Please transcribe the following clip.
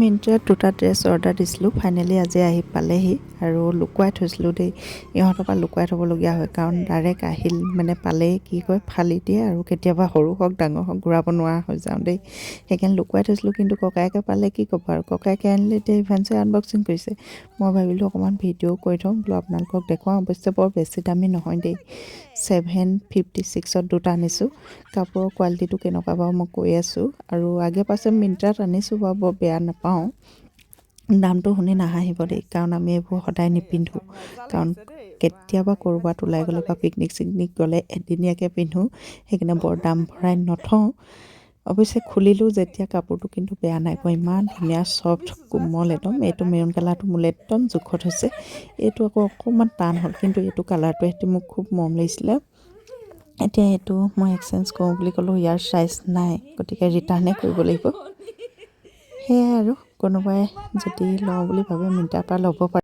মিন্ত্ৰাত দুটা dress order দিছিলোঁ, ফাইনেলি আজি আহি পালেহি আৰু লুকুৱাই থৈছিলোঁ দেই। ইহঁতৰ পৰা লুকুৱাই থ'বলগীয়া হয় কাৰণ ডাইৰেক্ট আহিল মানে পালেই কি কয় ফালি দিয়ে আৰু কেতিয়াবা সৰু হওক ডাঙৰ হওক ঘূৰাব নোৱাৰা হৈ যাওঁ দেই। সেইকাৰণে লুকুৱাই থৈছিলোঁ, কিন্তু ককায়েকে পালে কি ক'ব আৰু, ককায়েকে আনিলে এতিয়া ইভাঞ্চে আনবক্সিং কৰিছে। মই ভাবিলোঁ অকণমান ভিডিঅ' কৰি থওঁ বোলো আপোনালোকক দেখুৱাওঁ। অৱশ্যে বৰ বেছি দামী নহয় দেই, 756ত দুটা আনিছোঁ। কাপোৰৰ কোৱালিটিটো কেনেকুৱা বাৰু মই কৈ আছোঁ। আৰু আগে পাছে মিন্ত্ৰাত আনিছোঁ বাৰু, বৰ বেয়া নাপাওঁ। দামটো শুনি নাহাঁহিব দেই, কাৰণ আমি এইবোৰ সদায় নিপিন্ধোঁ। কাৰণ কেতিয়াবা ক'ৰবাত ওলাই গ'লে বা পিকনিক চিকনিক গ'লে এদিনীয়াকৈ পিন্ধোঁ, সেইকাৰণে বৰ দাম ভৰাই নথওঁ। অৱশ্যে খুলিলোঁ যেতিয়া কাপোৰটো কিন্তু বেয়া নাই পোৱা, ইমান ধুনীয়া চফ্ট কোমল একদম। এইটো মেৰুন কালাৰটো মোলৈ একদম জোখত হৈছে। এইটো আকৌ অকণমান টান হ'ল, কিন্তু এইটো কালাৰটোৱে সৈতে মোক খুব মৰম লাগিছিলে। এতিয়া এইটো মই এক্সচেঞ্জ কৰোঁ বুলি ক'লোঁ, ইয়াৰ চাইজ নাই, গতিকে ৰিটাৰ্ণে কৰিব লাগিব। সেয়াই আৰু, কোনোবাই যদি লওঁ বুলি ভাবে মিন্ত্ৰাৰ পৰা ল'ব পাৰে।